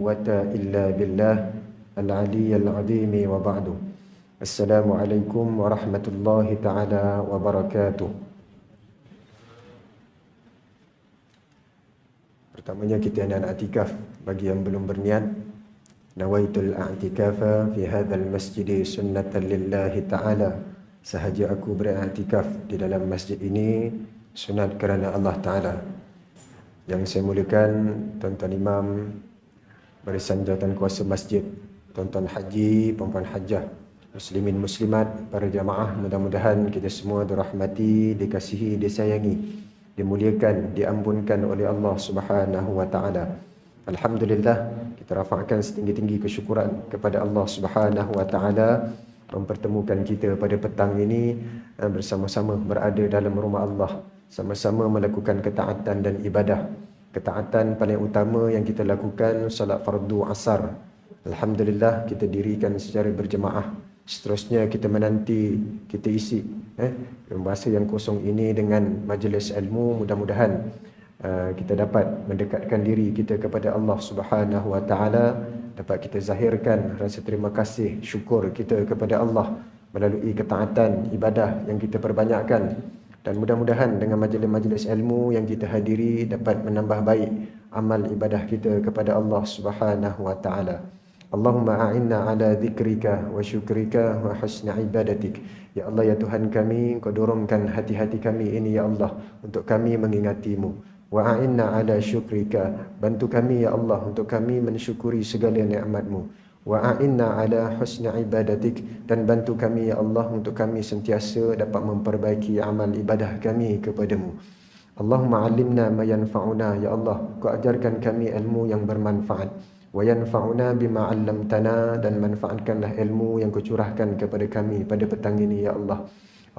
quwwata illa billah al-aliyyil azim wa ba'du. Assalamualaikum warahmatullahi taala wabarakatuh. Pertamanya kita nak i'tikaf. Bagi yang belum berniat, nawaitul i'tikafa fi hadzal masjid sunnatan lillahi taala. Sahaja aku beriktikaf di dalam masjid ini sunat kerana Allah Taala. Yang saya muliakan tuan-tuan imam, barisan jawatan kuasa masjid, tuan-tuan haji, perempuan hajah, muslimin muslimat, para jamaah, mudah-mudahan kita semua dirahmati, dikasihi, disayangi, dimuliakan, diampunkan oleh Allah Subhanahu wa taala. Alhamdulillah, kita rafa'kan setinggi-tinggi kesyukuran kepada Allah Subhanahu wa taala mempertemukan kita pada petang ini bersama-sama berada dalam rumah Allah, sama-sama melakukan ketaatan dan ibadah. Ketaatan paling utama yang kita lakukan salat fardu asar. Alhamdulillah kita dirikan secara berjemaah. Seterusnya kita menanti, kita isi masa yang kosong ini dengan majlis ilmu. Mudah-mudahan kita dapat mendekatkan diri kita kepada Allah Subhanahu wa taala, dapat kita zahirkan rasa terima kasih, syukur kita kepada Allah melalui ketaatan ibadah yang kita perbanyakkan. Dan mudah-mudahan dengan majlis-majlis ilmu yang kita hadiri dapat menambah baik amal ibadah kita kepada Allah Subhanahu wa taala. Allahumma a'inna ala dzikrika wa syukrika wa husni ibadatik. Ya Allah, ya Tuhan kami, Kau dorongkan hati-hati kami ini ya Allah untuk kami mengingati-Mu. Wa a'inna ala syukrika, bantu kami ya Allah untuk kami mensyukuri segala nikmat-Mu. Wa a'inna ala husni ibadatik, dan bantu kami ya Allah untuk kami sentiasa dapat memperbaiki amal ibadah kami kepadamu. Allahumma 'allimna ma yanfa'una, ya Allah Kau ajarkan kami ilmu yang bermanfaat. Wa yanfa'una bima 'allamtana, dan manfaatkanlah ilmu yang Kau curahkan kepada kami pada petang ini ya Allah.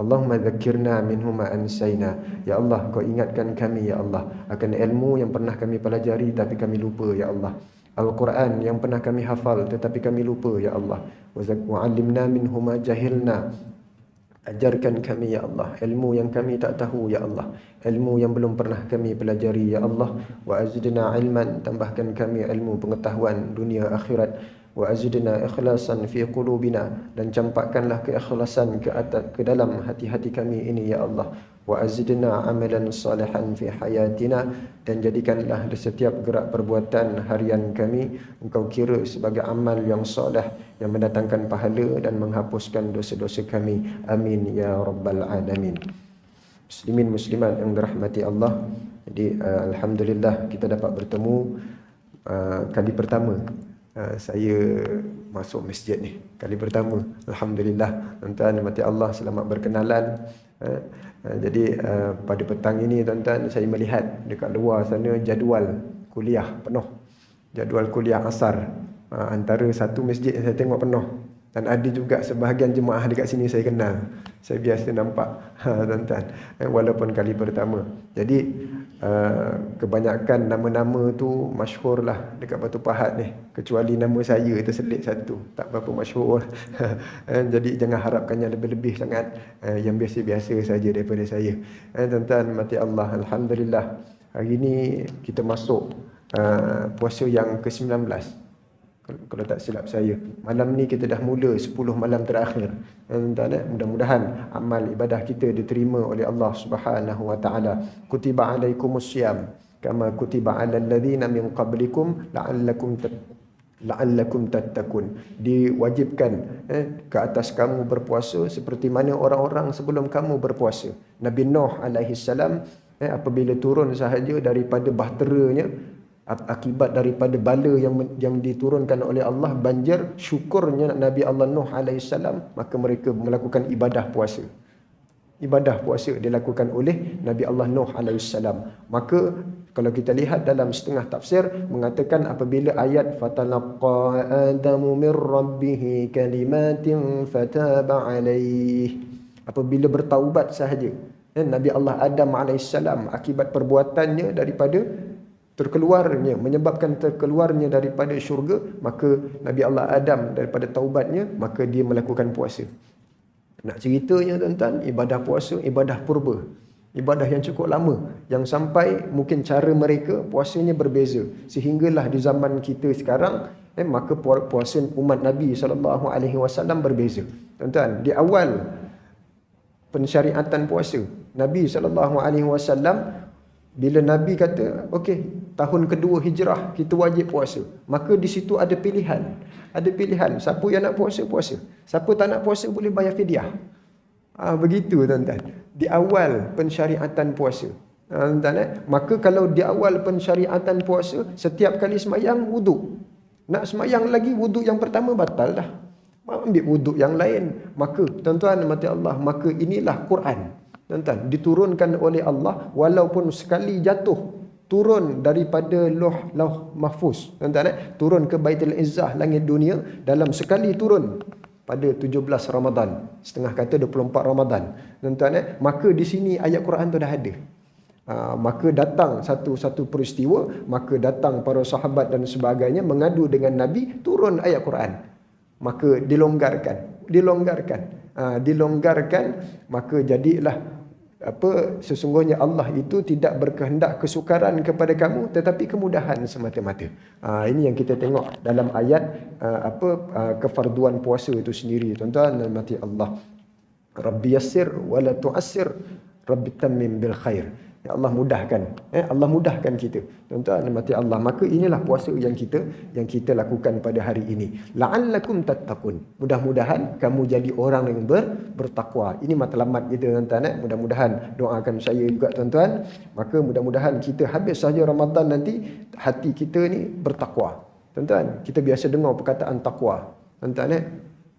Allahumma dzakkirna minhu ma ansaina, ya Allah Kau ingatkan kami ya Allah akan ilmu yang pernah kami pelajari tapi kami lupa ya Allah. Al-Quran yang pernah kami hafal tetapi kami lupa ya Allah. Wa 'allimna minhu ma jahilna, ajarkan kami ya Allah ilmu yang kami tak tahu ya Allah, ilmu yang belum pernah kami pelajari ya Allah. Wa azidna ilman, tambahkan kami ilmu pengetahuan dunia akhirat. Wa azidna ikhlasan fi qulubina, dan campakkanlah keikhlasan ke dalam hati-hati kami ini ya Allah. Wa azidna amalan salihan fi hayatina, dan jadikanlah di setiap gerak perbuatan harian kami Engkau kira sebagai amal yang soleh yang mendatangkan pahala dan menghapuskan dosa-dosa kami. Amin ya rabbal alamin. Muslimin muslimat yang dirahmati Allah. Jadi alhamdulillah kita dapat bertemu kali pertama saya masuk masjid ni, kali pertama. Alhamdulillah, tuan-tuan mati Allah, selamat berkenalan. Jadi pada petang ini tuan-tuan, saya melihat dekat luar sana jadual kuliah penuh, jadual kuliah asar. Antara satu masjid yang saya tengok penuh, dan ada juga sebahagian jemaah dekat sini saya kenal, saya biasa nampak tuan-tuan, walaupun kali pertama. Jadi kebanyakan nama-nama tu masyhur lah dekat Batu Pahat ni, kecuali nama saya terselit satu, tak berapa masyhur. Jadi jangan harapkannya lebih-lebih sangat, yang biasa-biasa saja daripada saya. Tuan-tuan mati Allah, alhamdulillah hari ni kita masuk puasa yang ke-19. Kalau tak silap saya, malam ni kita dah mula 10 malam terakhir. Mudah-mudahan amal ibadah kita diterima oleh Allah Subhanahu wa taala. Kutiba alaikumusiyam kama kutiba alal ladzina min qablikum la'allakum tattaqun. Diwajibkan ke atas kamu berpuasa seperti mana orang-orang sebelum kamu berpuasa. Nabi Nuh alaihi salam apabila turun sahaja daripada bahteranya, akibat daripada bala yang diturunkan oleh Allah, banjir, syukurnya Nabi Allah Nuh AS, maka mereka melakukan ibadah puasa. Ibadah puasa dilakukan oleh Nabi Allah Nuh AS. Maka kalau kita lihat dalam setengah tafsir mengatakan apabila ayat fatalaqqa adamu mir rabbih kalimatin fataba alaih, apabila bertaubat sahaja Nabi Allah Adam AS akibat perbuatannya daripada menyebabkan terkeluarnya daripada syurga, maka Nabi Allah Adam daripada taubatnya, maka dia melakukan puasa. Nak ceritanya tuan-tuan, ibadah puasa, ibadah purba. Ibadah yang cukup lama, yang sampai mungkin cara mereka puasanya berbeza. Sehinggalah di zaman kita sekarang, maka puasa umat Nabi SAW berbeza. Tuan-tuan, di awal pensyariatan puasa, Nabi SAW, bila Nabi kata, okey, tahun kedua hijrah kita wajib puasa, maka di situ ada pilihan. Ada pilihan. Siapa yang nak puasa, puasa. Siapa tak nak puasa boleh bayar fidyah. Begitu tuan-tuan. Di awal pensyariatan puasa. Tuan-tuan, maka kalau di awal pensyariatan puasa, setiap kali semayang wuduk. Nak semayang lagi, wuduk yang pertama batal dah. Ambil wuduk yang lain. Maka tuan-tuan mati Allah, maka inilah Quran. Tuan-tuan, diturunkan oleh Allah walaupun sekali jatuh, turun daripada lauh mahfuz. Tuan-tuan, turun ke Baitul Izzah langit dunia, dalam sekali turun pada 17 Ramadan. Setengah kata 24 Ramadan. Tuan-tuan, maka di sini ayat Quran tu dah ada. Maka datang satu peristiwa, maka datang para sahabat dan sebagainya mengadu dengan Nabi, turun ayat Quran. Maka dilonggarkan, maka jadilah sesungguhnya Allah itu tidak berkehendak kesukaran kepada kamu, tetapi kemudahan semata-mata. Ini yang kita tengok dalam ayat kefarduan puasa itu sendiri, tuan-tuan dan mati Allah. Rabbi yassir wa la tu'assir, Rabbi tammim bil khair. Ya Allah mudahkan. Allah mudahkan kita. Tuan-tuan dan mati Allah. Maka inilah puasa yang kita lakukan pada hari ini. La'allakum tattaqun. Mudah-mudahan kamu jadi orang yang bertakwa. Ini matlamat kita, tuan-tuan. Mudah-mudahan doakan saya juga, tuan-tuan. Maka mudah-mudahan kita habis saja Ramadan nanti, hati kita ni bertakwa. Tuan-tuan, kita biasa dengar perkataan takwa. Tuan-tuan,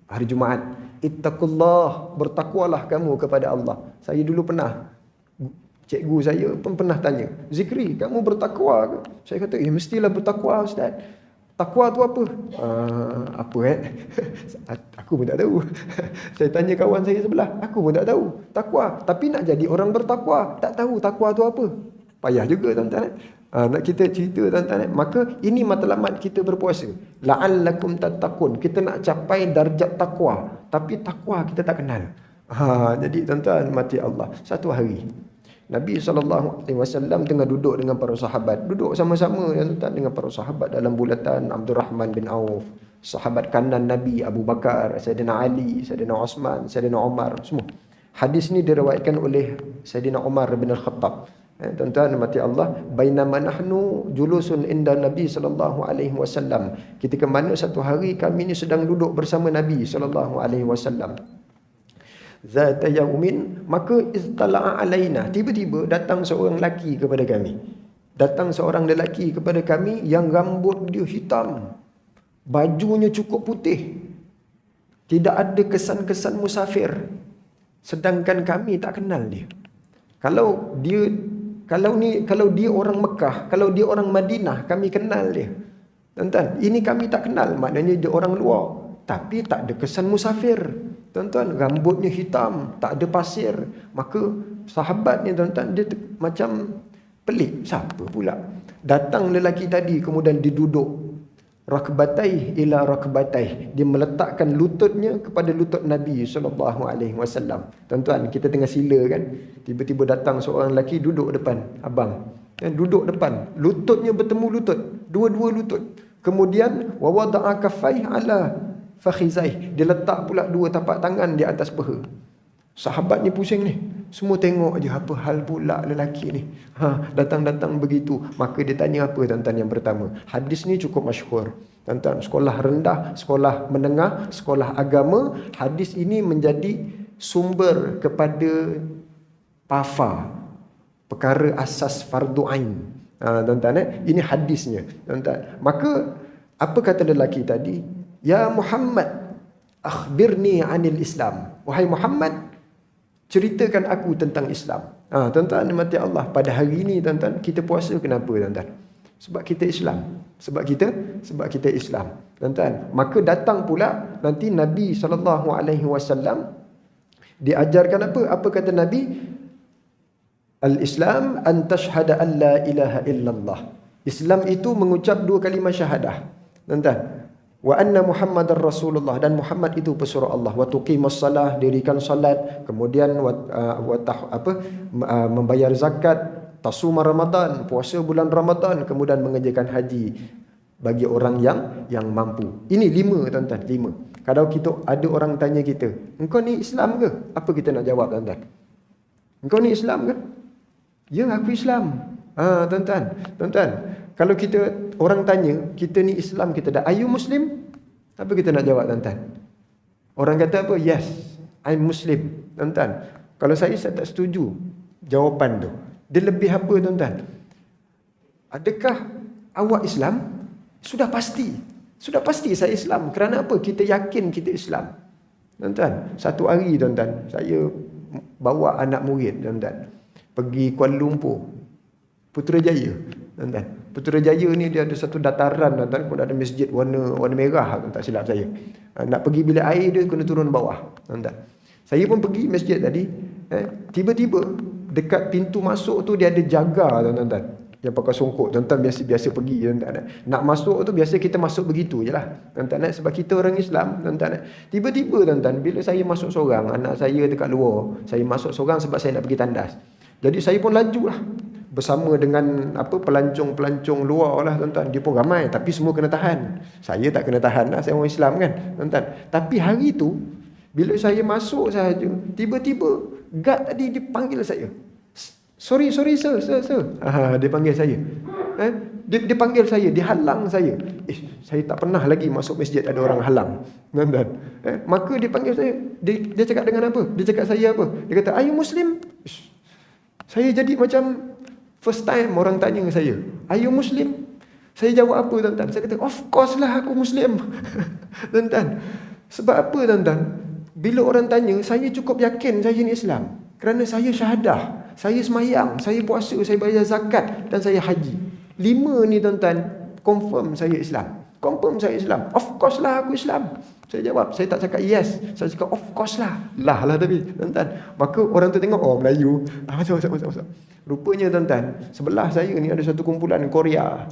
hari Jumaat, ittaqullah, bertakwalah kamu kepada Allah. Saya dulu pernah, cikgu saya pun pernah tanya, Zikri, kamu bertakwa ke? Saya kata, mestilah bertakwa, Ustaz. Takwa tu apa? Aku pun tak tahu. Saya tanya kawan saya sebelah, aku pun tak tahu. Takwa. Tapi nak jadi orang bertakwa, tak tahu takwa tu apa. Payah juga, tuan-tuan. Nak kita cerita, tuan-tuan. Maka ini matlamat kita berpuasa. La'allakum tattaqun. Kita nak capai darjat takwa, tapi takwa kita tak kenal. Jadi tuan-tuan mati Allah, satu hari Nabi SAW tengah duduk dengan para sahabat. Duduk sama-sama dengan para sahabat dalam bulatan Abdul Rahman bin Auf. Sahabat kanan Nabi, Abu Bakar, Sayyidina Ali, Sayyidina Osman, Sayyidina Umar, semua. Hadis ni diriwayatkan oleh Sayyidina Umar bin Al-Khattab. Tuan-tuan mati Allah, bainama nahnu julusun inda Nabi SAW. Ketika mana satu hari kami ni sedang duduk bersama Nabi SAW. Zata yaumin, maka iztala'a alaina, tiba-tiba datang seorang lelaki kepada kami. Datang seorang lelaki kepada kami yang rambut dia hitam, bajunya cukup putih, tidak ada kesan-kesan musafir. Sedangkan kami tak kenal dia. Kalau dia orang Mekah, kalau dia orang Madinah, kami kenal dia. Tuan-tuan, ini kami tak kenal, maknanya dia orang luar, tapi tak ada kesan musafir. Tuan-tuan, rambutnya hitam, tak ada pasir. Maka sahabat ni, tuan-tuan, dia macam pelik. Siapa pula? Datang lelaki tadi, kemudian diduduk. Rakbatai ila rakbatai. Dia meletakkan lututnya kepada lutut Nabi SAW. Tuan-tuan, kita tengah sila kan. Tiba-tiba datang seorang lelaki duduk depan abang. Duduk depan. Lututnya bertemu lutut. Dua-dua lutut. Kemudian, wawada'a kaffai ala fakhizai, dia letak pula dua tapak tangan di atas paha. Sahabat ni pusing ni, semua tengok je, apa hal pula lelaki ni. Datang-datang begitu. Maka dia tanya apa, tuan-tuan, yang pertama. Hadis ni cukup masyhur, tuan-tuan. Sekolah rendah, sekolah menengah, sekolah agama, hadis ini menjadi sumber kepada PAFA, perkara asas fardu ain. Tuan-tuan, ini hadisnya, tuan-tuan. Maka apa kata lelaki tadi? Ya Muhammad, akhbirni anil Islam. Wahai Muhammad, ceritakan aku tentang Islam. Tuan-tuan mati Allah, pada hari ini, tuan-tuan, kita puasa kenapa, tuan-tuan? Sebab kita Islam. Sebab kita Islam. Tuan-tuan, maka datang pula nanti Nabi SAW diajarkan apa? Apa kata Nabi? Al-Islam an tashhada an la ilaha illallah. Islam itu mengucap dua kalimah syahadah. Tuan-tuan, Wa anna Muhammadar Rasulullah, dan Muhammad itu pesuruh Allah. Wa tuqimus salah, dirikan salat, kemudian membayar zakat, tasuma Ramadan, puasa bulan Ramadan, kemudian mengerjakan haji bagi orang yang mampu. Ini 5 tuan-tuan, 5. Kalau kita ada orang tanya kita, engkau ni Islam ke? Apa kita nak jawab tuan-tuan? Engkau ni Islam ke? Ya, aku Islam. Tuan-tuan, kalau orang tanya, kita ni Islam, kita dah, are you Muslim? Apa kita nak jawab tuan-tuan? Orang kata apa? Yes, I'm Muslim. Tuan-tuan, kalau saya tak setuju jawapan tu. Dia lebih apa tuan-tuan? Adakah awak Islam? Sudah pasti saya Islam. Kerana apa? Kita yakin kita Islam. Tuan-tuan, satu hari tuan-tuan, saya bawa anak murid tuan-tuan pergi Kuala Lumpur, Putrajaya. Tuan-tuan, Putrajaya ni dia ada satu dataran tuan-tuan, pun ada masjid warna merah, tak silap saya. Nak pergi bilik air dia kena turun bawah. Tuan-tuan, saya pun pergi masjid tadi. Tiba-tiba dekat pintu masuk tu dia ada jaga tuan-tuan, yang pakai songkok. Tuan-tuan biasa pergi tuan-tuan. Nak masuk tu biasa kita masuk begitu je lah tuan-tuan, sebab kita orang Islam tuan-tuan. Tiba-tiba tuan-tuan, bila saya masuk seorang, anak saya dekat luar, saya masuk seorang sebab saya nak pergi tandas. Jadi saya pun laju lah bersama dengan pelancong-pelancong luar lah tuan-tuan. Dia pun ramai tapi semua kena tahan. Saya tak kena tahan lah, saya orang Islam kan tuan-tuan. Tapi hari tu bila saya masuk sahaja, tiba-tiba guard tadi dia panggil saya. Sorry sir. Dia panggil saya. Dia panggil saya, dia halang saya. Saya tak pernah lagi masuk masjid ada orang halang. Tuan-tuan. Maka dia panggil saya. Dia cakap dengan apa? Dia cakap saya apa? Dia kata, "Are you Muslim?" Saya jadi macam first time orang tanya saya, "Are you Muslim?" Saya jawab apa tuan-tuan? Saya kata, "Of course lah aku Muslim." Tuan-tuan. Sebab apa tuan-tuan? Bila orang tanya, saya cukup yakin saya ni Islam. Kerana saya syahadah, saya semayang, saya puasa, saya bayar zakat dan saya haji. 5 ni tuan-tuan, confirm saya Islam. Confirm saya Islam. Of course lah aku Islam. Saya jawab, saya tak cakap yes. Saya cakap of course lah. Lah tapi tuan-tuan. Maka orang tu tengok, oh Melayu. Masuk. Rupanya tuan-tuan, sebelah saya ni ada satu kumpulan Korea.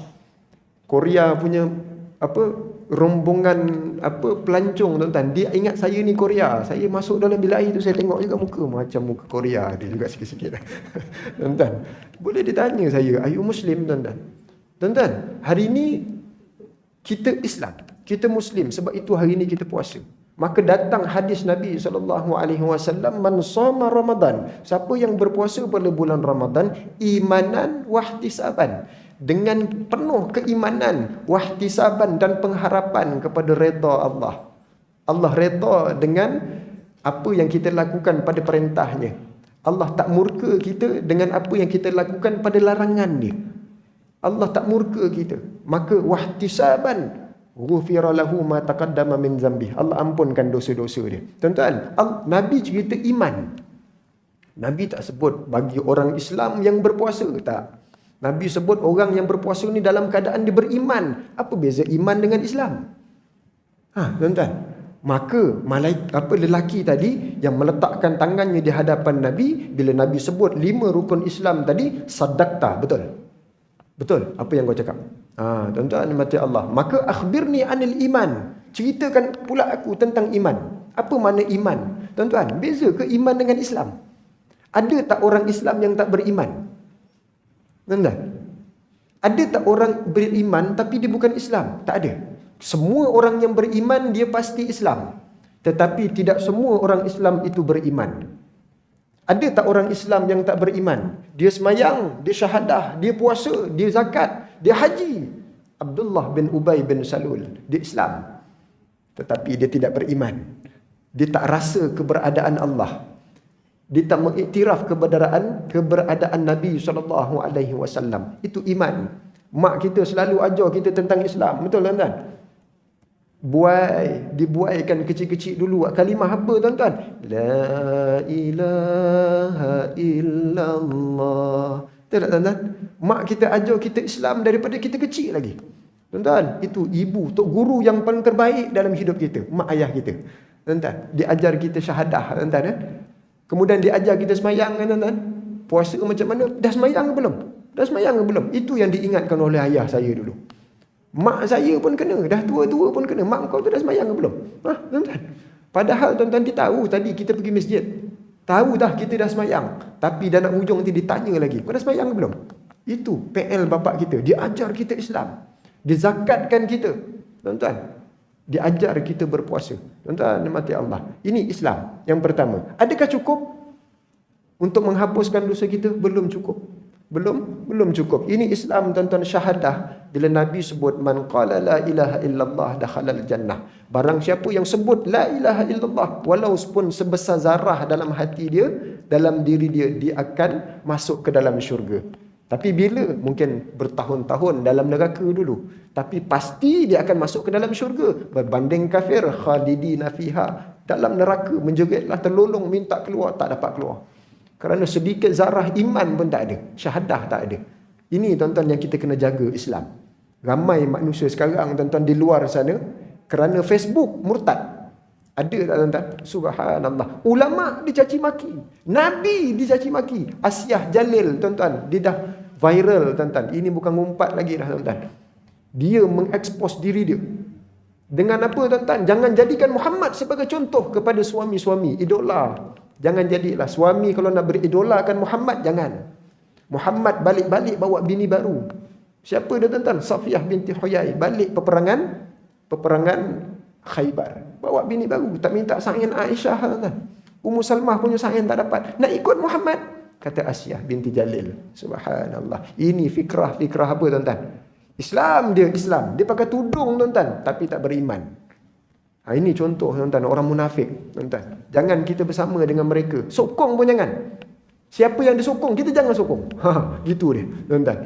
Korea punya rombongan pelancong tuan-tuan. Dia ingat saya ni Korea. Saya masuk dalam bilik air tu, saya tengok juga muka macam muka Korea dia juga sikit-sikit. Tuan-tuan, boleh ditanya saya, are you Muslim tuan-tuan? Tuan-tuan, hari ni kita Islam, kita Muslim, sebab itu hari ni kita puasa. Maka datang hadis Nabi SAW, man shoma Ramadan, siapa yang berpuasa pada bulan Ramadan imanan wahtisaban, dengan penuh keimanan, wahtisaban, dan pengharapan kepada redha Allah. Allah redha dengan apa yang kita lakukan pada perintahnya. Allah tak murka kita dengan apa yang kita lakukan pada larangannya. Allah tak murka kita. Maka wahtisaban, ghufira lahu ma taqaddama min zambi. Allah ampunkan dosa-dosa dia. Tuan-tuan, Nabi cerita iman. Nabi tak sebut bagi orang Islam yang berpuasa, tak. Nabi sebut orang yang berpuasa ni dalam keadaan dia beriman. Apa beza iman dengan Islam? Tuan-tuan. Maka lelaki tadi yang meletakkan tangannya di hadapan Nabi, bila Nabi sebut 5 rukun Islam tadi, sadaqta, betul. Betul apa yang kau cakap. Tuan-tuan mati Allah. Maka akhbirni anil iman. Ceritakan pula aku tentang iman. Apa makna iman? Tuan-tuan, beza ke iman dengan Islam? Ada tak orang Islam yang tak beriman? Tuan-tuan, ada tak orang beriman tapi dia bukan Islam? Tak ada. Semua orang yang beriman dia pasti Islam. Tetapi tidak semua orang Islam itu beriman. Ada tak orang Islam yang tak beriman? Dia semayang, dia syahadah, dia puasa, dia zakat, dia haji. Abdullah bin Ubay bin Salul, dia Islam. Tetapi dia tidak beriman. Dia tak rasa keberadaan Allah. Dia tak mengiktiraf keberadaan Nabi SAW. Itu iman. Mak kita selalu ajar kita tentang Islam. Betul tuan-tuan? Dibuaikan kecil-kecil dulu. Kalimah apa tuan-tuan? La ilaha illallah. Betul tak tuan-tuan? Mak kita ajar kita Islam daripada kita kecil lagi. Tuan-tuan, itu ibu, tok guru yang paling terbaik dalam hidup kita. Mak ayah kita. Tuan-tuan, dia ajar kita syahadah tuan-tuan. Kemudian dia ajar kita semayang tuan-tuan. Puasa macam mana? Dah semayang ke belum? Dah semayang ke belum? Itu yang diingatkan oleh ayah saya dulu. Mak saya pun kena, dah tua-tua pun kena. Mak kau tu dah semayang ke belum? Tuan-tuan. Padahal tuan-tuan dia tahu tadi kita pergi masjid. Tahu dah kita dah semayang. Tapi dah nak hujung nanti ditanya lagi. Kau dah semayang ke belum? Itu PL bapak kita. Dia ajar kita Islam. Dia zakatkan kita. Tuan-tuan. Dia ajar kita berpuasa. Tuan-tuan, mati Allah. Ini Islam yang pertama. Adakah cukup untuk menghapuskan dosa kita? Belum cukup. Belum cukup. Ini Islam, tuan-tuan, syahadah. Bila Nabi sebut man qala la ilaha illallah dakhalal jannah. Barang siapa yang sebut la ilaha illallah walaupun sebesar zarah dalam hati dia, dalam diri dia, dia akan masuk ke dalam syurga. Tapi bila? Mungkin bertahun-tahun dalam neraka dulu. Tapi pasti dia akan masuk ke dalam syurga. Berbanding kafir, khalidina fiha. Dalam neraka, menjeritlah, terlolong, minta keluar, tak dapat keluar. Kerana sedikit zarah iman pun tak ada. Syahadah tak ada. Ini tuan-tuan yang kita kena jaga Islam. Ramai manusia sekarang tuan-tuan di luar sana, kerana Facebook murtad. Ada tak tuan-tuan? Subhanallah. Ulama dicaci maki. Nabi dicaci maki. Asyah Jalil tuan-tuan. Dia dah viral tuan-tuan. Ini bukan ngumpat lagi dah tuan-tuan. Dia mengekspos diri dia. Dengan apa tuan-tuan? Jangan jadikan Muhammad sebagai contoh kepada suami-suami. Idola. Jangan jadilah. Suami kalau nak beridolakan Muhammad, jangan. Muhammad balik-balik bawa bini baru. Siapa dia tuan-tuan? Safiyah binti Huyai. Balik peperangan Khaybar. Bawa bini baru. Tak minta sain Aisyah tuan-tuan. Ummu Salmah punya sain tak dapat. Nak ikut Muhammad. Kata Asyah binti Jalil. Subhanallah. Ini fikrah apa tuan-tuan? Islam dia Islam. Dia pakai tudung tuan-tuan. Tapi tak beriman. Ini contoh tuan-tuan. Orang munafik tuan-tuan. Jangan kita bersama dengan mereka. Sokong pun jangan. Siapa yang disokong, kita jangan sokong. Gitu dia tuan-tuan.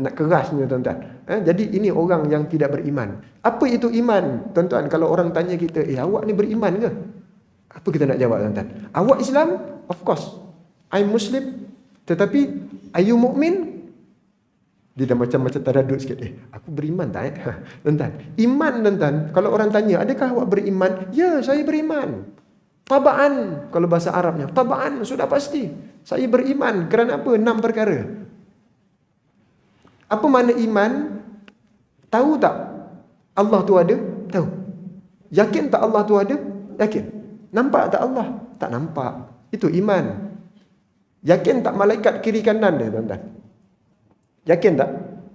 Nak kerasnya tuan-tuan. Jadi ini orang yang tidak beriman. Apa itu iman? Tuan-tuan, kalau orang tanya kita, awak ni beriman ke? Apa kita nak jawab tuan-tuan? Awak Islam? Of course. I'm Muslim. Tetapi, are you mu'min? Dia dah macam taradud sikit. Aku beriman tak? Tuan-tuan, iman tuan-tuan, kalau orang tanya, adakah awak beriman? Ya, saya beriman. Tabaan, kalau bahasa Arabnya. Tabaan, sudah pasti. Saya beriman. Kerana apa? 6 perkara. Apa makna iman? Tahu tak Allah tu ada? Tahu. Yakin tak Allah tu ada? Yakin. Nampak tak Allah? Tak nampak. Itu iman. Yakin tak malaikat kiri kanan dia tuan-tuan? Yakin tak?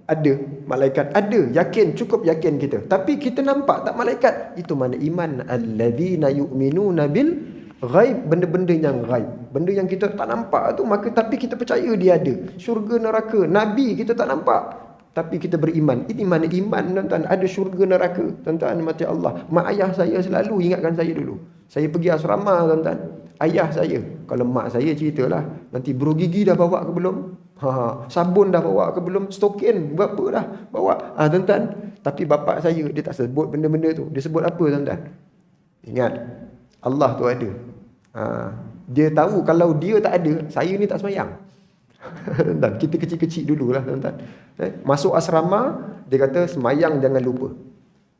Ada malaikat? Ada. Yakin, cukup yakin kita. Tapi kita nampak tak malaikat? Itu mana iman. Alladzina yu'minuna bil ghaib. Benda-benda yang ghaib. Benda yang kita tak nampak tu, maka tapi kita percaya dia ada. Syurga, neraka. Nabi kita tak nampak, tapi kita beriman. Ini mana iman tuan-tuan. Ada syurga, neraka. Tuan-tuan mati Allah. Mak ayah saya selalu ingatkan saya dulu. Saya pergi asrama tuan-tuan. Ayah saya, kalau mak saya ceritalah, nanti buru gigi dah bawa ke belum? Sabun dah bawa ke belum? Stokin berapa dah bawa? Tuan-tuan. Tapi bapak saya, dia tak sebut benda-benda tu. Dia sebut apa tuan-tuan? Ingat, Allah tu ada. Dia tahu kalau dia tak ada, saya ni tak semayang. Tuan-tuan, kita kecil-kecil dululah tuan-tuan. Masuk asrama, dia kata semayang jangan lupa.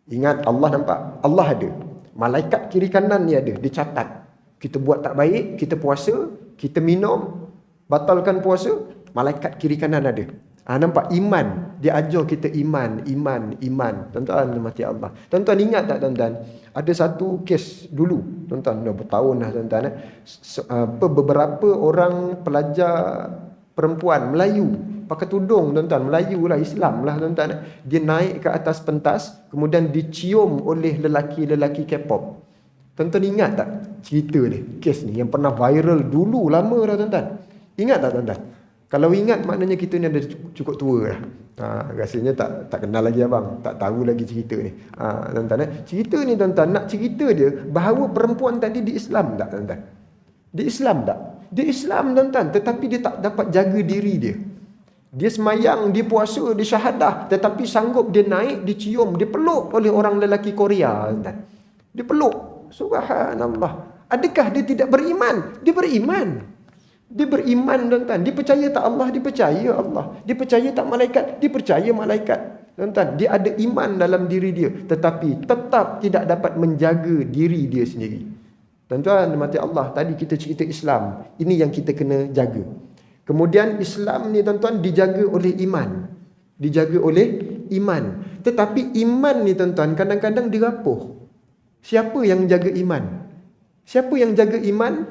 Ingat, Allah nampak. Allah ada. Malaikat kiri kanan ni ada. Dia catat. Kita buat tak baik, kita puasa, kita minum, batalkan puasa, malaikat kiri kanan ada. Nampak? Iman. Dia ajar kita iman. Tuan-tuan, mati Allah. Tuan-tuan ingat tak tuan-tuan? Ada satu kes dulu. Tuan-tuan, dah bertahun dah tuan-tuan. Beberapa orang pelajar perempuan Melayu, pakai tudung tuan-tuan, Melayu lah, Islam lah tuan-tuan. Dia naik ke atas pentas, kemudian dicium oleh lelaki-lelaki K-pop. Tuan-tuan ingat tak cerita ni, kes ni yang pernah viral dulu, lama dah tuan-tuan. Ingat tak tuan-tuan? Kalau ingat maknanya kita ni ada cukup tua dah. Rasanya tak kenal lagi abang, tak tahu lagi cerita ni. Tuan-tuan, cerita ni tuan-tuan, nak cerita dia bahawa perempuan tadi di Islam tak tuan-tuan? Di Islam tak? Dia Islam tuan-tuan, tetapi dia tak dapat jaga diri dia. Dia semayang, dia puasa, dia syahadah, tetapi sanggup dia naik, dicium, dia peluk oleh orang lelaki Korea tuan-tuan. Dia peluk. Subhanallah. Adakah dia tidak beriman? Dia beriman. Dia beriman tuan-tuan. Dia percaya tak Allah? Dia percaya Allah. Dia percaya tak malaikat? Dia percaya malaikat. Tuan-tuan, dia ada iman dalam diri dia, tetapi tetap tidak dapat menjaga diri dia sendiri. Tuan-tuan, mati Allah, tadi kita cerita Islam. Ini yang kita kena jaga. Kemudian Islam ni tuan-tuan dijaga oleh iman. Dijaga oleh iman. Tetapi iman ni tuan-tuan kadang-kadang dirapuh. Siapa yang jaga iman? Siapa yang jaga iman?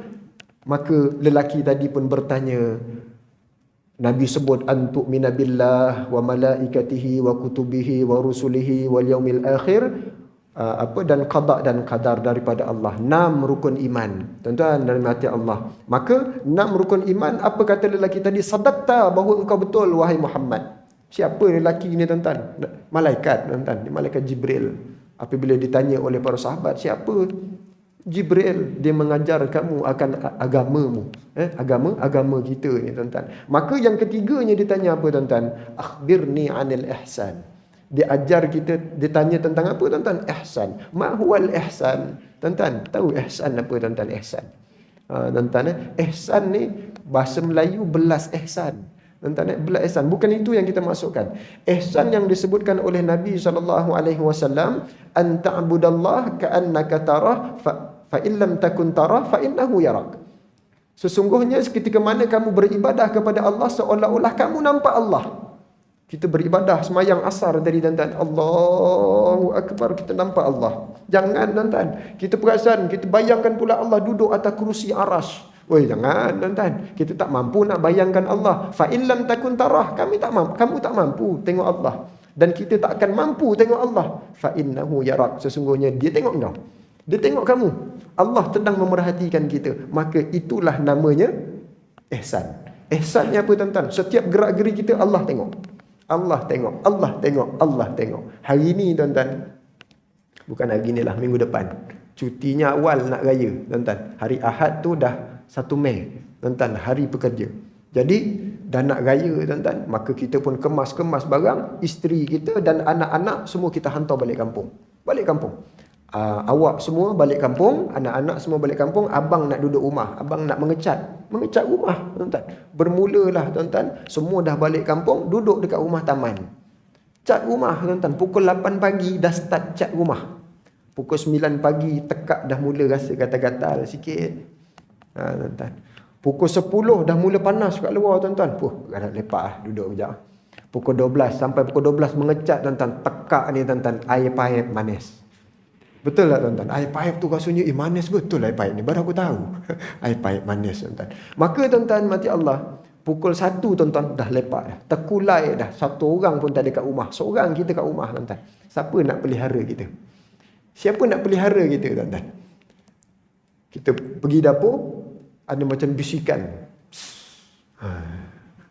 Maka lelaki tadi pun bertanya, Nabi sebut antuk minabillah wa malaikatihi wa kutubihi wa rusulihi wal yaumil akhir, dan qada dan qadar daripada Allah. 6 rukun iman. Tuan-tuan dan mati Allah. Maka 6 rukun iman, apa kata lelaki tadi? Sadaqta, bahawa engkau betul wahai Muhammad. Siapa lelaki ni tuan-tuan? Malaikat tuan-tuan, malaikat Jibril. Apabila ditanya oleh para sahabat, siapa? Jibril, dia mengajar kamu akan agamamu, agama kita ni tuan-tuan. Maka yang ketiganya ditanya apa tuan-tuan? Akhbirni anil ihsan. Dia ajar kita, dia tanya tentang apa tuan-tuan? Ihsan. Ma huwal ihsan? Tuan-tuan, tahu ihsan apa tuan-tuan? Ihsan. Tuan-tuan, ihsan ni bahasa Melayu belas ihsan. Tuan-tuan, belas ihsan. Bukan itu yang kita masukkan. Ihsan yang disebutkan oleh Nabi SAW, an ta'budallah ka'annaka tarah fa in lam takun tarah fa innahu yarak. Sesungguhnya ketika mana kamu beribadah kepada Allah seolah-olah kamu nampak Allah. Kita beribadah semayang asar tadi tuan-tuan, Allahu Akbar, kita nampak Allah. Jangan tuan-tuan, kita perasan, kita bayangkan pula Allah duduk atas kerusi arash. Oi, jangan tuan-tuan, kita tak mampu nak bayangkan Allah. Fa in lam takun tarah, kamu tak mampu tengok Allah. Dan kita tak akan mampu tengok Allah. Fa innahu yarak, sesungguhnya dia tengok kau. Dia tengok kamu. Allah sedang memerhatikan kita. Maka itulah namanya ihsan. Ihsannya apa tuan-tuan? Setiap gerak-geri kita Allah tengok. Allah tengok, Allah tengok, Allah tengok. Hari ni tuan-tuan, bukan hari ni lah, minggu depan, cutinya awal nak raya tuan-tuan. Hari Ahad tu dah 1 Mei tuan-tuan, hari pekerja. Jadi dah nak raya tuan-tuan, maka kita pun kemas-kemas barang, isteri kita dan anak-anak semua kita hantar balik kampung. Balik kampung. Awak semua balik kampung, anak-anak semua balik kampung, abang nak duduk rumah, abang nak mengecat rumah tuan-tuan. Bermulalah tuan-tuan, semua dah balik kampung, duduk dekat rumah taman. Cat rumah tuan-tuan, pukul 8 pagi dah start cat rumah. Pukul 9 pagi tekak dah mula rasa gatal-gatal sikit. Tuan-tuan. Pukul 10 dah mula panas kat luar tuan-tuan. Nak lepak lah, duduk sekejap. Pukul 12 sampai pukul 12 mengecat tuan-tuan, tekak ni tuan-tuan, air paip manis. Betul tak tuan-tuan? Air paip tu rasanya manis betul air paip ni. Baru aku tahu. Air paip manis tuan-tuan. Maka tuan-tuan mati Allah, pukul 1 tuan-tuan dah lepak dah. Terkulai dah. 1 orang pun tak ada kat rumah. Seorang kita kat rumah tuan-tuan. Siapa nak pelihara kita? Siapa nak pelihara kita tuan-tuan? Kita pergi dapur, ada macam bisikan.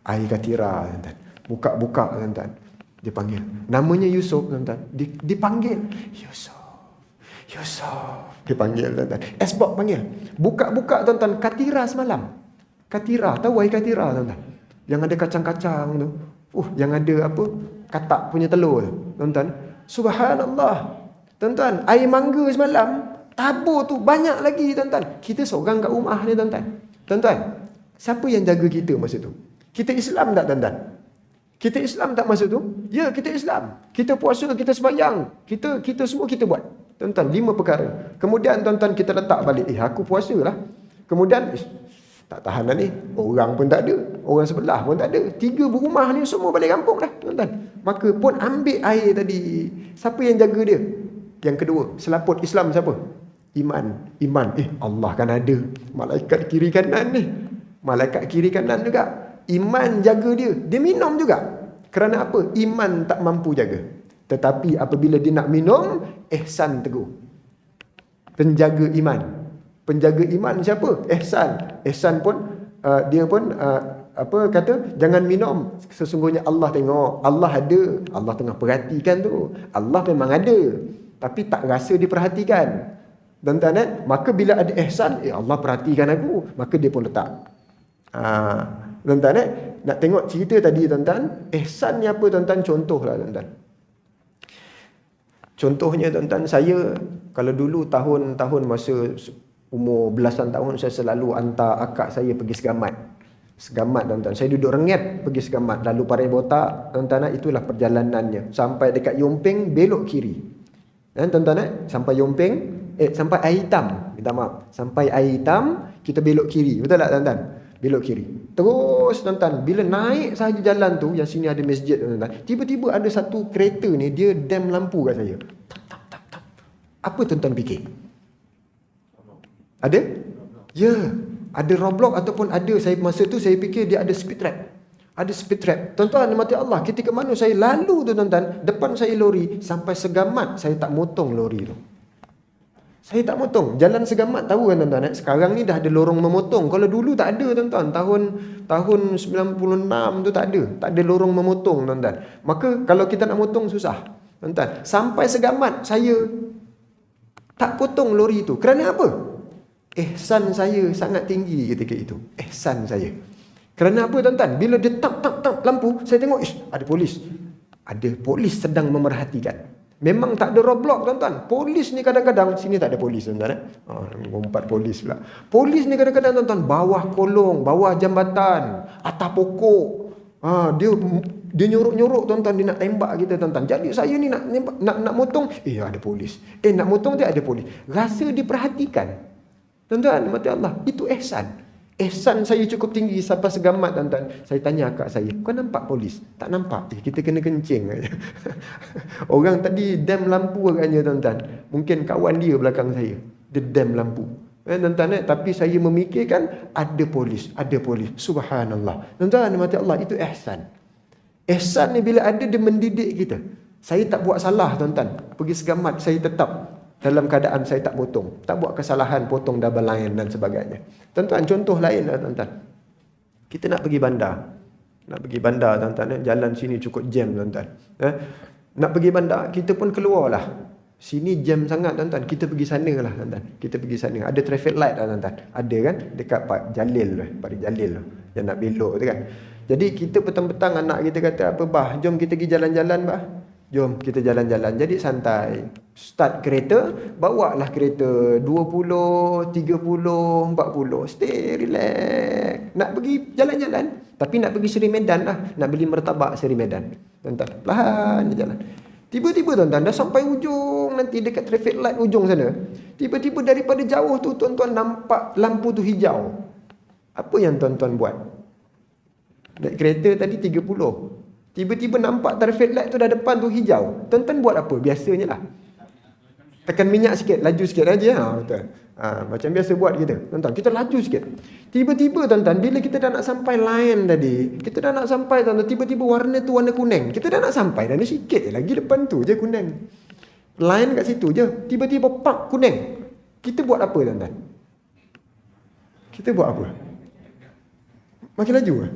Air katira tuan-tuan. Buka-buka tuan-tuan. Dia panggil. Namanya Yusuf tuan-tuan. Dipanggil. Yusuf. Dia panggil tuan-tuan. Esbok panggil. Buka-buka tuan-tuan. Katira semalam. Katira. Tahu air katira tuan-tuan? Yang ada kacang-kacang tu. Yang ada apa? Katak punya telur tu. Tuan-tuan. Subhanallah. Tuan-tuan. Air mangga semalam. Tabur tu banyak lagi tuan-tuan. Kita seorang kat rumah ni tuan-tuan. Tuan-tuan. Siapa yang jaga kita masa tu? Kita Islam tak tuan-tuan? Kita Islam tak masa tu? Ya, kita Islam. Kita puasa, kita sembahyang. Kita semua kita buat. Tuan-tuan, 5 perkara. Kemudian tuan-tuan kita letak balik. Aku puasa lah. Kemudian, tak tahan dah ni. Orang pun tak ada. Orang sebelah pun tak ada. 3 berumah ni semua balik kampung dah tuan-tuan. Maka pun ambil air tadi. Siapa yang jaga dia? Yang kedua, selaput Islam siapa? Iman. Allah kan ada. Malaikat kiri kanan ni. Malaikat kiri kanan juga. Iman jaga dia. Dia minum juga. Kerana apa? Iman tak mampu jaga. Tetapi apabila dia nak minum, ihsan teguh. Penjaga iman. Penjaga iman siapa? Ihsan. Ihsan pun dia pun apa kata? Jangan minum. Sesungguhnya Allah tengok. Allah ada. Allah tengah perhatikan tu. Allah memang ada. Tapi tak rasa diperhatikan. Tuan-tuan maka bila ada ihsan, Allah perhatikan aku. Maka dia pun letak. Tuan-tuan nak tengok cerita tadi tuan-tuan. Ihsan ni apa tuan-tuan? Contohlah tuan-tuan. Contohnya tuan-tuan, saya kalau dulu tahun-tahun masa umur belasan tahun, saya selalu hantar akak saya pergi Segamat. Segamat tuan-tuan. Saya duduk Rengit pergi Segamat. Lalu Parai Botak, tuan-tuan, itulah perjalanannya. Sampai dekat Yomping, belok kiri. Dan tuan-tuan, sampai Yomping, sampai Air Hitam. Minta maaf. Sampai Air Hitam, kita belok kiri. Betul tak tuan-tuan? belok kiri. Terus tuan-tuan, bila naik sahaja jalan tu, yang sini ada masjid tuan-tuan, tiba-tiba ada satu kereta ni, dia dam lampu kat saya. Tap, tap, tap, tap. Apa tuan-tuan fikir? Ada? Ya, ada roadblock ataupun ada, saya masa tu saya fikir dia ada speed trap. Ada speed trap. Tuan-tuan, mati Allah, ketika mana saya lalu tu tuan-tuan, depan saya lori, sampai segamat saya tak motong lori tu. Saya tak motong. Jalan segamat, tahu kan tuan-tuan? Sekarang ni dah ada lorong memotong. Kalau dulu tak ada tuan-tuan. Tahun 96 tu tak ada. Tak ada lorong memotong tuan-tuan. Maka kalau kita nak motong susah. Tuan-tuan, sampai segamat saya tak potong lori tu. Kerana apa? Ihsan saya sangat tinggi ketika itu. Ihsan saya. Kerana apa tuan-tuan? Bila dia tap lampu, saya tengok, ada polis. Ada polis sedang memerhatikan. Memang tak ada roadblock tuan-tuan. Polis ni kadang-kadang, sini tak ada polis tuan-tuan. Ngumpat polis pula. Polis ni kadang-kadang tuan-tuan, bawah kolong, bawah jambatan, atas pokok. Dia nyorok-nyorok tuan-tuan, dia nak tembak kita tuan-tuan. Jadi saya ni nak motong, ada polis. Nak motong dia ada polis. Rasa diperhatikan. Tuan-tuan, mati Allah, itu ihsan. Ihsan saya cukup tinggi sampai segamat tuan-tuan. Saya tanya akak saya, kau nampak polis? Tak nampak. Kita kena kencing aja. Orang tadi dam lampu agaknya tuan-tuan. Mungkin kawan dia belakang saya. Dia dam lampu. Tuan-tuan, tapi saya memikirkan ada polis, ada polis. Subhanallah. Tuan-tuan, mati Allah, itu ihsan. Ihsan ni bila ada, dia mendidik kita. Saya tak buat salah tuan-tuan. Pergi segamat, saya tetap dalam keadaan saya tak potong. Tak buat kesalahan potong double line dan sebagainya. Tuan-tuan, contoh lain lah tuan-tuan. Kita nak pergi bandar. Nak pergi bandar tuan-tuan. Jalan sini cukup jam tuan-tuan. Nak pergi bandar, kita pun keluar lah. Sini jam sangat tuan-tuan. Kita pergi sana lah tuan-tuan. Kita pergi sana. Ada traffic light lah tuan-tuan. Ada kan? Dekat Pak Jalil lah. Pak Jalil lah. Yang nak belok tu kan. Jadi kita petang-petang anak kita kata, apa bah? Jom kita pergi jalan-jalan bah. Jom kita jalan-jalan. Jadi santai. Start kereta, bawalah kereta 20, 30, 40. Stay relax. Nak pergi jalan-jalan. Tapi nak pergi Seri Medan lah. Nak beli martabak Seri Medan. Tuan-tuan, perlahan jalan. Tiba-tiba tuan-tuan, dah sampai ujung nanti dekat traffic light ujung sana. Tiba-tiba daripada jauh tu tuan-tuan nampak lampu tu hijau. Apa yang tuan-tuan buat? Naik kereta tadi 30. Tiba-tiba nampak traffic light tu dah depan tu hijau. Tuan-tuan buat apa? Biasanya lah. Tekan minyak sikit, laju sikit aja. Betul. Macam biasa buat kita. Tuan-tuan, kita laju sikit. Tiba-tiba tuan-tuan, bila kita dah nak sampai line tadi, kita dah nak sampai tuan-tuan, tiba-tiba warna tu warna kuning. Kita dah nak sampai, dah ni sikit je lagi depan tu je kuning. Line kat situ je. Tiba-tiba pak kuning. Kita buat apa tuan-tuan? Kita buat apa? Makin laju ke?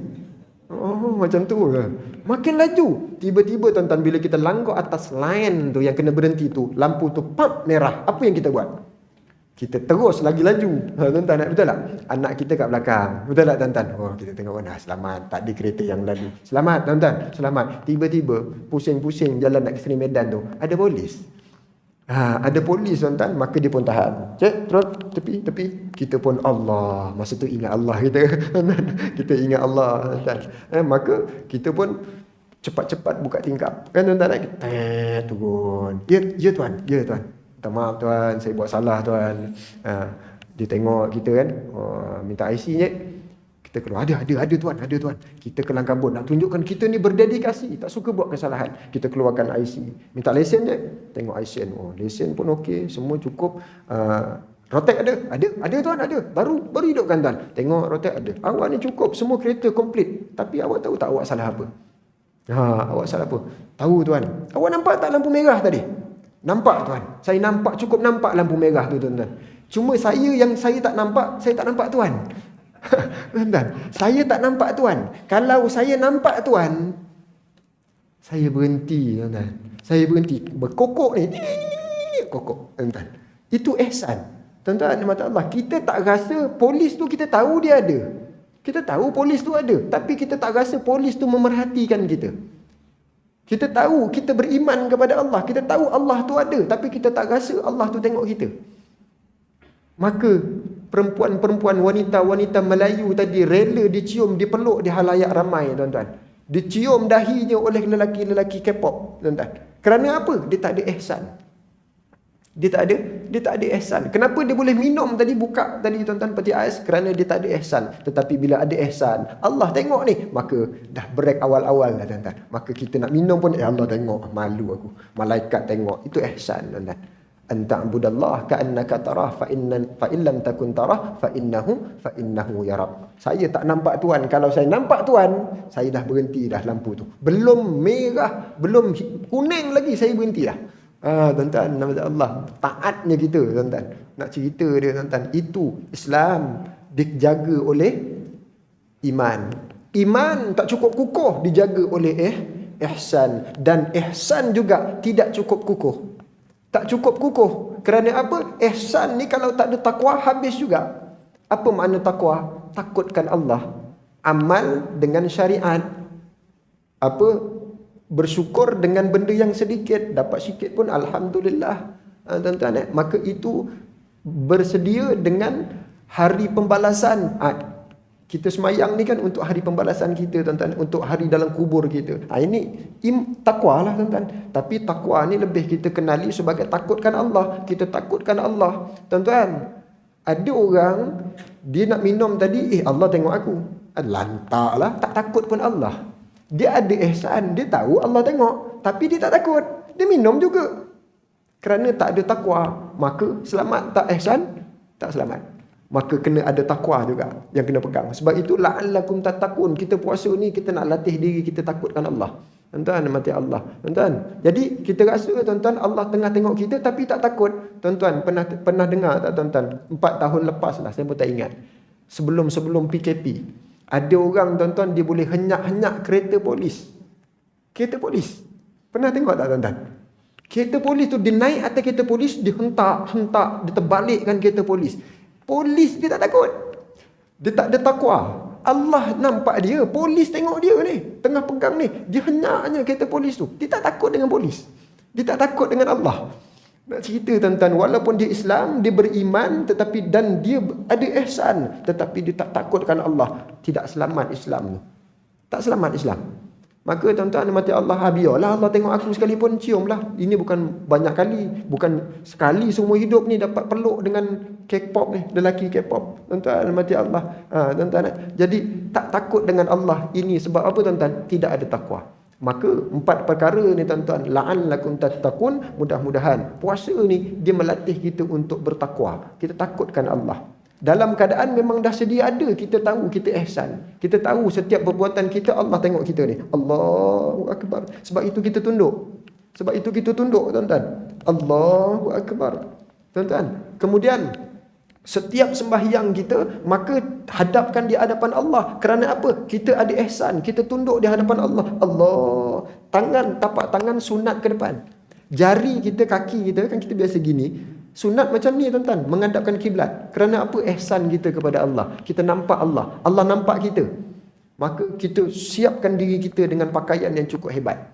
Oh, macam tu ke? Makin laju. Tiba-tiba tuan-tuan, bila kita langgar atas line tu yang kena berhenti tu, lampu tu pap merah. Apa yang kita buat? Kita terus lagi laju. Tuan-tuan, betul tak? Anak kita kat belakang. Betul tak tuan-tuan? Oh, kita tengok mana, selamat. Tak ada kereta yang lalu. Selamat tuan-tuan, selamat. Tiba-tiba pusing-pusing jalan nak ke Seri Medan tu, ada polis. Ada polis tuan-tuan, maka dia pun tahan. Cek, terus tepi. Kita pun Allah, masa tu ingat Allah kita. Kita ingat Allah tuan-tuan. Maka kita pun cepat-cepat buka tingkap. Kan tuan-tuan, kita turun. Ya tuan. Minta maaf tuan, saya buat salah tuan. Dia tengok kita kan, minta IC je. Kita keluar, ada tuan. Kita kelang kabut, nak tunjukkan kita ni berdedikasi, tak suka buat kesalahan. Kita keluarkan IC, minta lesen je. Tengok lesen, lesen pun okey, semua cukup. Rotek ada tuan, ada. Baru hidupkan tuan. Tengok rotek ada. Awak ni cukup, semua kereta komplit. Tapi awak tahu tak awak salah apa? Awak salah apa? Tahu tuan. Awak nampak tak lampu merah tadi? Nampak tuan. Saya nampak, cukup nampak lampu merah tu tuan-tuan. Cuma saya tak nampak tuan. Tuan-tuan, saya tak nampak tuan. Kalau saya nampak tuan, saya berhenti tuan-tuan. Saya berhenti. Berkokok ni. Kokok tuan-tuan. Itu ihsan. Tuan-tuan, mata Allah, kita tak rasa polis tu, kita tahu dia ada. Kita tahu polis tu ada, tapi kita tak rasa polis tu memerhatikan kita. Kita tahu, kita beriman kepada Allah. Kita tahu Allah tu ada, tapi kita tak rasa Allah tu tengok kita. Maka perempuan-perempuan, wanita-wanita Melayu tadi rela dicium, dipeluk di halayak ramai tuan-tuan. Dicium dahinya oleh lelaki-lelaki K-pop tuan-tuan. Kerana apa? Dia tak ada ihsan. Dia tak ada ihsan. Kenapa dia boleh minum tadi, buka tadi tuan-tuan peti ais? Kerana dia tak ada ihsan. Tetapi bila ada ihsan, Allah tengok ni, maka dah break awal-awal dah tuan-tuan. Maka kita nak minum pun, Allah tengok, malu aku. Malaikat tengok. Itu ihsan tuan-tuan. Anta'budallah ka'annaka tarah fa in lam takun tarah fa innahu yarak. Saya tak nampak Tuhan. Kalau saya nampak Tuhan, saya dah berhenti dah lampu tu. Belum merah, belum kuning lagi, saya berhenti dah. Tuan-tuan, nama Allah, taatnya kita tuan-tuan. Nak cerita dia tuan-tuan, itu Islam dijaga oleh iman. Iman tak cukup kukuh, dijaga oleh ihsan. Dan ihsan juga tidak cukup kukuh. Tak cukup kukuh. Kerana apa? Ihsan ni kalau tak ada takwa, habis juga. Apa makna takwa? Takutkan Allah. Amal dengan syariat. Apa? Bersyukur dengan benda yang sedikit, dapat sikit pun alhamdulillah. Tuan-tuan, maka itu bersedia dengan hari pembalasan. Kita semayang ni kan untuk hari pembalasan kita tuan-tuan, untuk hari dalam kubur kita. Ini takwa lah tuan-tuan. Tapi takwa ni lebih kita kenali sebagai takutkan Allah. Kita takutkan Allah. Tuan-tuan, ada orang dia nak minum tadi, Allah tengok aku. Lantak lah, tak takut pun Allah. Dia ada ihsan, dia tahu Allah tengok, tapi dia tak takut. Dia minum juga. Kerana tak ada takwa, maka selamat tak ihsan? Tak selamat. Maka kena ada takwa juga yang kena pegang. Sebab itu la'allakum tattaqun. Kita puasa ni kita nak latih diri kita takutkan Allah. Tuan-tuan, mati Allah. Tuan-tuan, jadi kita rasa tuan-tuan Allah tengah tengok kita tapi tak takut. Tuan-tuan pernah dengar tak tuan-tuan? 4 tahun lepas lah, saya pun tak ingat. Sebelum PKP. Ada orang tuan-tuan dia boleh henyak-henyak kereta polis. Kereta polis. Pernah tengok tak tuan-tuan? Kereta polis tu dia naik atas kereta polis, dia hentak, dia terbalikkan kereta polis. Polis dia tak takut. Dia tak ada takwa. Allah nampak dia, polis tengok dia ni, tengah pegang ni, dia henyaknya kereta polis tu. Dia tak takut dengan polis. Dia tak takut dengan Allah. Nak cerita tuan-tuan, walaupun dia Islam, dia beriman, tetapi dan dia ada ihsan, tetapi dia tak takutkan Allah. Tidak selamat Islam tu. Tak selamat Islam. Maka tuan-tuan mati Allah, biarlah Allah tengok aku sekalipun, ciumlah. Ini bukan banyak kali, bukan sekali seumur hidup ni dapat peluk dengan K-pop ni, lelaki K-pop. Tuan-tuan mati Allah. Tuan-tuan, jadi tak takut dengan Allah ini sebab apa tuan-tuan? Tidak ada takwa. Maka 4 perkara ni tuan-tuan, la'allakum tattaqun, mudah-mudahan puasa ni dia melatih kita untuk bertakwa. Kita takutkan Allah. Dalam keadaan memang dah sedia ada, kita tahu kita ihsan. Kita tahu setiap perbuatan kita Allah tengok kita ni. Allahu akbar. Sebab itu kita tunduk. Tuan-tuan. Allahu akbar. Tuan-tuan, kemudian setiap sembahyang kita, maka hadapkan di hadapan Allah. Kerana apa? Kita ada ihsan. Kita tunduk di hadapan Allah. Allah. Tapak tangan sunat ke depan. Jari kita, kaki kita, kan kita biasa gini. Sunat macam ni tuan-tuan. Menghadapkan kiblat. Kerana apa? Ihsan kita kepada Allah. Kita nampak Allah. Allah nampak kita. Maka kita siapkan diri kita dengan pakaian yang cukup hebat.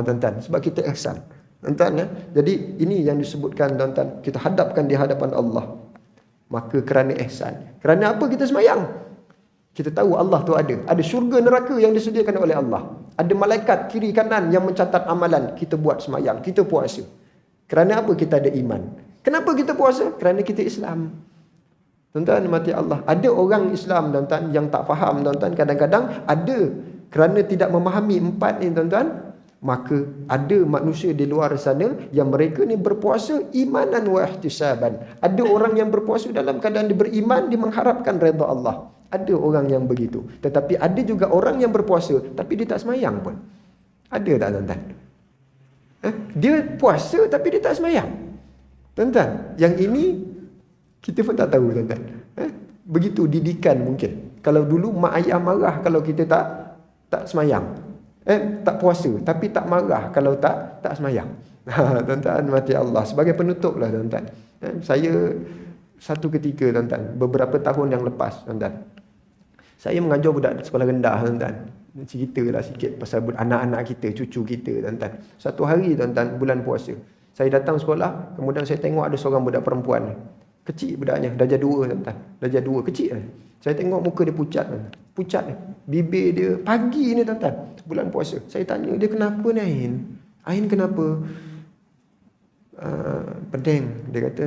Tuan-tuan. Sebab kita ihsan. Tuan-tuan, ya? Jadi ini yang disebutkan tuan-tuan. Kita hadapkan di hadapan Allah. Maka kerana ihsan. Kerana apa kita semayang? Kita tahu Allah tu ada. Ada syurga neraka yang disediakan oleh Allah. Ada malaikat kiri kanan yang mencatat amalan. Kita buat semayang. Kita puasa. Kerana apa? Kita ada iman. Kenapa kita puasa? Kerana kita Islam. Tuan-tuan mati Allah. Ada orang Islam tuan-tuan yang tak faham tuan-tuan. Kadang-kadang ada. Kerana tidak memahami 4 ni tuan-tuan. Maka ada manusia di luar sana yang mereka ni berpuasa imanan wa ihtisaban. Ada orang yang berpuasa dalam keadaan dia beriman, dia mengharapkan redha Allah. Ada orang yang begitu. Tetapi ada juga orang yang berpuasa tapi dia tak semayang pun. Ada tak tuan-tuan? Dia puasa tapi dia tak semayang. Tuan-tuan, yang ini kita pun tak tahu tuan-tuan. Begitu didikan mungkin. Kalau dulu mak ayah marah kalau kita tak semayang. Tak puasa tapi tak marah kalau tak semayang. Tuan-tuan mati Allah. Sebagai penutup lah tuan-tuan. Saya satu ketika tuan-tuan, beberapa tahun yang lepas tuan-tuan, saya mengajar budak sekolah rendah tuan-tuan. Ceritalah sikit pasal anak-anak kita, cucu kita tuan-tuan. Satu hari tuan-tuan, bulan puasa, saya datang sekolah, kemudian saya tengok ada seorang budak perempuan. Kecil budaknya, darjah 2 tuan-tuan. Darjah 2 kecil. Saya tengok muka dia pucat tuan-tuan. Pucat ni. Bibir dia pagi ni tuan-tuan. Bulan puasa. Saya tanya dia, kenapa ni Ain? Ain kenapa? Peding. Dia kata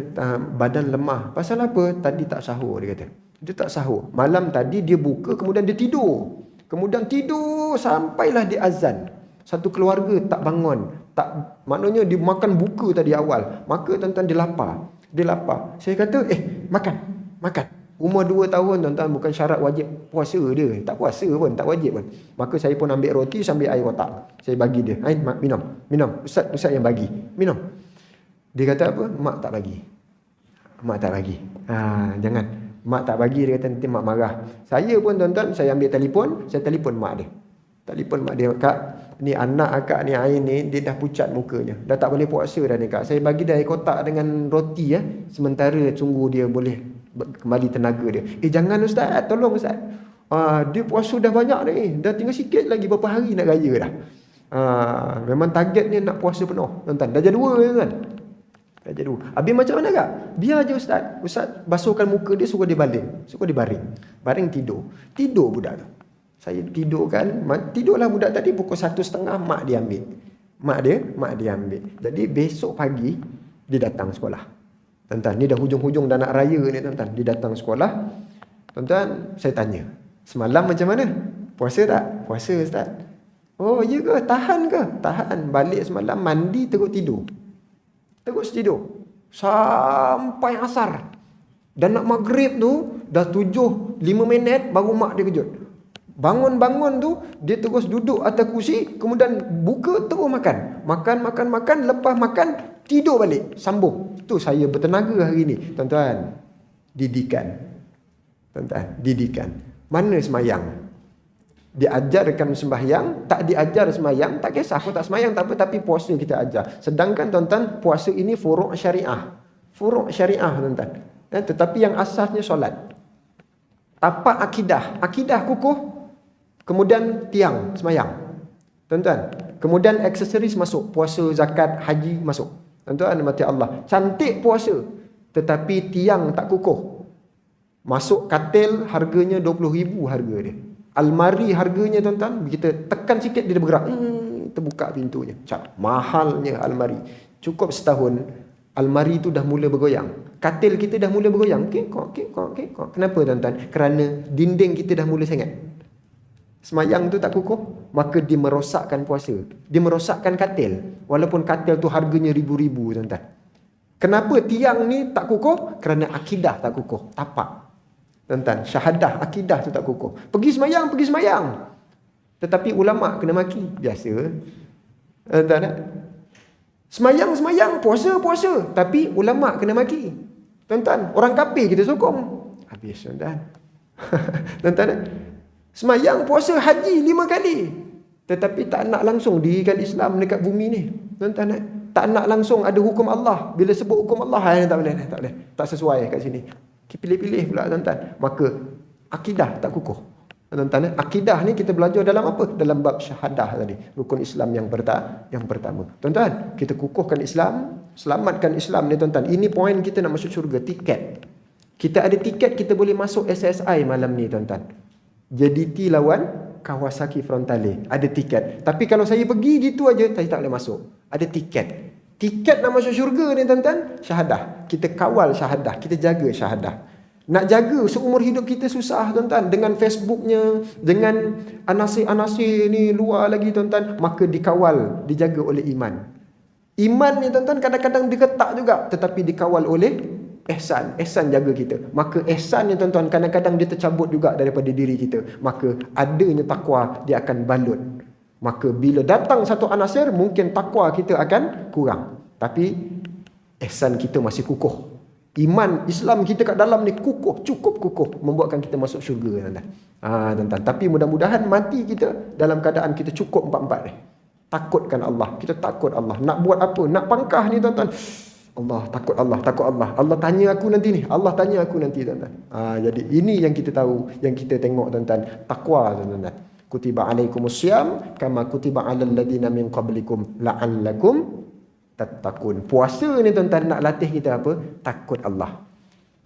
badan lemah. Pasal apa? Tadi tak sahur, dia kata. Dia tak sahur. Malam tadi dia buka, kemudian dia tidur. Kemudian tidur sampailah dia azan. Satu keluarga tak bangun. Tak, maknanya dia makan buka tadi awal. Maka tuan-tuan dia lapar. Dia lapar. Saya kata, makan. Makan. Umur 2 tahun tuan-tuan, bukan syarat wajib puasa dia. Tak puasa pun, tak wajib pun. Maka saya pun ambil roti sambil air otak. Saya bagi dia. Minum. Minum. Ustaz yang bagi. Minum. Dia kata apa? Mak tak bagi. Mak tak bagi. Jangan. Mak tak bagi, dia kata nanti mak marah. Saya pun tuan-tuan, saya ambil telefon, saya telefon mak dia. Telefon mak dia, "Kak, ni anak akak ni air ni, dia dah pucat mukanya. Dah tak boleh puasa dah ni, Kak. Saya bagi dia air kotak dengan roti sementara tunggu dia boleh kembali tenaga dia." Jangan Ustaz, tolong Ustaz. Dia puasa dah banyak ni. Dah tinggal sikit lagi, berapa hari nak raya dah. Memang targetnya nak puasa penuh, tuan-tuan. Dah jadi 2 tuan. Dah jadi 2. Habis macam mana Kak? Biar je Ustaz. Ustaz basuhkan muka dia, suruh dia baling. Suruh dia baring. Baring tidur. Tidur budak tu. Saya tidurkan. Tidurlah budak tadi pukul 1.30 mak dia ambil. Mak dia ambil. Jadi besok pagi dia datang sekolah. Tuan-tuan, ni dah hujung-hujung dah nak raya ni tuan-tuan. Dia datang sekolah. Tuan-tuan, saya tanya. Semalam macam mana? Puasa tak? Puasa Ustaz. Oh, ya ke? Tahan ke? Tahan. Balik semalam mandi terus tidur. Terus tidur. Sampai asar. Dan nak maghrib tu, dah 7:05 baru mak dia kejut. Bangun-bangun tu, dia terus duduk atas kursi, kemudian buka, terus makan. Makan. Lepas makan, tidur balik. Sambung. Tu saya bertenaga hari ni. Tuan-tuan, didikan. Tuan-tuan, didikan. Mana semayang? Diajarkan sembahyang, tak diajar sembahyang, tak kisah, aku tak sembahyang tak apa, tapi puasa kita ajar. Sedangkan tuan-tuan, puasa ini furu' syariah. Furu' syariah tuan-tuan. Tetapi yang asasnya solat. Tapak akidah. Akidah kukuh, kemudian tiang sembahyang. Tuan-tuan, kemudian aksesoris masuk, puasa, zakat, haji masuk. Tuan-tuan mati Allah. Cantik puasa, tetapi tiang tak kukuh. Masuk katil harganya 20,000 harga dia. Almari harganya tuan-tuan, kita tekan sikit dia bergerak. Terbuka pintunya. Mahalnya almari. Cukup setahun, almari tu dah mula bergoyang. Katil kita dah mula bergoyang. Kekok. Kenapa tuan-tuan? Kerana dinding kita dah mula sengat. Semayang tu tak kukuh, maka dia merosakkan puasa. Dia merosakkan katil. Walaupun katil tu harganya ribu-ribu tuan-tuan. Kenapa tiang ni tak kukuh? Kerana akidah tak kukuh. Tapak. Tuan-tuan, syahadah, akidah tu tak kukuh. Pergi semayang. Tetapi ulama' kena maki. Biasa. Tuan-tuan, semayang, puasa. Tapi ulama' kena maki. Tuan-tuan, orang kafir kita sokong. Habis tuan-tuan. Tuan-tuan, semayang, puasa, haji 5 kali. Tetapi tak nak langsung dirikan Islam dekat bumi ni. Tuan-tuan, tak nak langsung ada hukum Allah. Bila sebut hukum Allah, tak boleh. Tak sesuai kat sini. Pilih-pilih pula tuan-tuan. Maka akidah tak kukuh. Tuan-tuan, akidah ni kita belajar dalam apa? Dalam bab syahadah tadi. Rukun Islam yang pertama. Tuan-tuan, kita kukuhkan Islam, selamatkan Islam ni tuan-tuan. Ini poin kita nak masuk syurga, tiket. Kita ada tiket, kita boleh masuk SSI malam ni tuan-tuan. JDT lawan Kawasaki Frontale. Ada tiket. Tapi kalau saya pergi gitu aja, saya tak boleh masuk. Ada tiket. Tiket nak masuk syurga ni tuan-tuan, syahadah. Kita kawal syahadah, kita jaga syahadah. Nak jaga seumur hidup kita susah tuan-tuan. Dengan Facebooknya, dengan anasir-anasir ni luar lagi tuan-tuan. Maka dikawal, dijaga oleh iman. Iman ni tuan-tuan kadang-kadang diketak juga, tetapi dikawal oleh ihsan. Ihsan jaga kita. Maka ihsan ni tuan-tuan kadang-kadang dia tercabut juga daripada diri kita. Maka adanya takwa, dia akan balut. Maka bila datang satu anasir, mungkin takwa kita akan kurang. Tapi ihsan kita masih kukuh. Iman Islam kita kat dalam ni kukuh, cukup kukuh, membuatkan kita masuk syurga tuan-tuan. Tuan-tuan, tapi mudah-mudahan mati kita dalam keadaan kita cukup 4-4 ni. Takutkan Allah, kita takut Allah. Nak buat apa? Nak pangkah ni tuan-tuan. Takut Allah. Allah tanya aku nanti ni. Tuan-tuan. Jadi ini yang kita tahu, yang kita tengok tuan-tuan. Takwa tuan-tuan. Kutiba alaikumussyam kama kutiba alal ladina min qablikum la'allakum tattaqun. Puasa ni tuan-tuan nak latih kita apa? Takut Allah.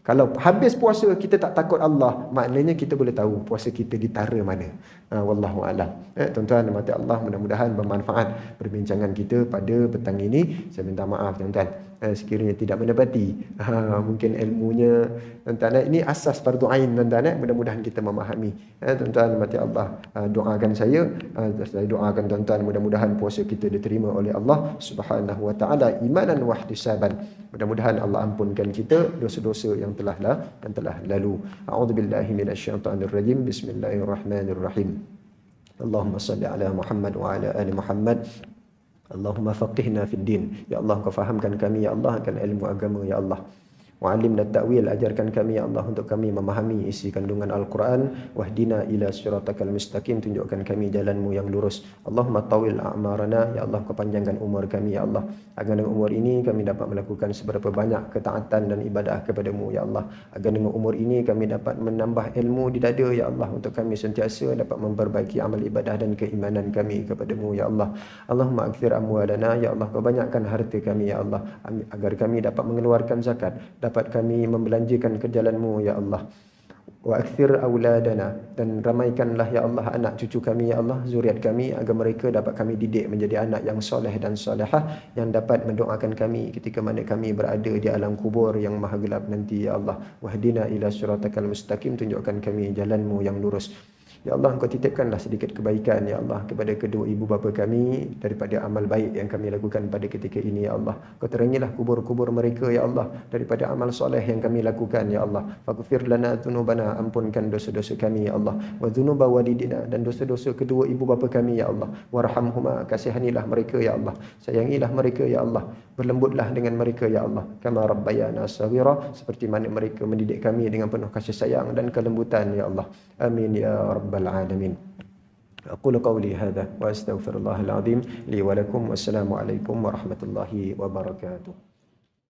Kalau habis puasa kita tak takut Allah, maknanya kita boleh tahu puasa kita ditara mana. Wallahu a'lam. Tuan-tuan mati Allah, mudah-mudahan bermanfaat perbincangan kita pada petang ini. Saya minta maaf tuan-tuan. sekiranya tidak mendapati mungkin ilmunya tuan-tuan, ini asas fardu ain tuan-tuan. Mudah-mudahan kita memahami. Tuan-tuan mati Allah, doakan saya doakan tuan-tuan mudah-mudahan puasa kita diterima oleh Allah Subhanahu wa taala imanan wa ihtisaban. Mudah-mudahan Allah ampunkan kita dosa-dosa yang telah lalu. A'udzubillahi minasyaitonir rajim. Bismillahirrahmanirrahim. Allahumma salli ala Muhammad wa ala ali Muhammad. Allahumma faqihna fid din. Ya Allah, Kau fahamkan kami ya Allah akan ilmu agama ya Allah. Wa'alimna ta'wil, ajarkan kami ya Allah untuk kami memahami isi kandungan Al-Quran. Wahdina ila siratakal mustaqim, tunjukkan kami jalanmu yang lurus. Allahumma tawil a'marana, ya Allah Kau panjangkan umur kami ya Allah, agar dengan umur ini kami dapat melakukan seberapa banyak ketaatan dan ibadah kepadamu ya Allah. Agar dengan umur ini kami dapat menambah ilmu di dada ya Allah, untuk kami sentiasa dapat memperbaiki amal ibadah dan keimanan kami kepadamu ya Allah. Allahumma akthir amwalana, ya Allah Kau banyakkan harta kami ya Allah, agar kami dapat mengeluarkan zakat, dapat kami membelanjakan ke jalan-Mu ya Allah. Wa akthir auladana, dan ramaikanlah ya Allah anak cucu kami ya Allah, zuriat kami, agar mereka dapat kami didik menjadi anak yang soleh dan solehah, yang dapat mendoakan kami ketika mana kami berada di alam kubur yang maha gelap nanti ya Allah. Wahdina ila siratakal mustaqim, tunjukkan kami jalan-Mu yang lurus. Ya Allah, Engkau titipkanlah sedikit kebaikan ya Allah kepada kedua ibu bapa kami daripada amal baik yang kami lakukan pada ketika ini ya Allah. Kau terangilah kubur-kubur mereka ya Allah daripada amal soleh yang kami lakukan ya Allah. Faghfir lana dzunubana, ampunkan dosa-dosa kami ya Allah. Wa dzunuba walidina, dan dosa-dosa kedua ibu bapa kami ya Allah. Warhamhuma, kasihanilah mereka ya Allah. Sayangilah mereka ya Allah. Berlembutlah dengan mereka ya Allah. Kama rabbayana shaghira, seperti mana mereka mendidik kami dengan penuh kasih sayang dan kelembutan ya Allah. Amin ya rabbal alamin. Aqulu qawli hadha wa astaghfirullahal azim li wa lakum. Wassalamu alaikum warahmatullahi wabarakatuh.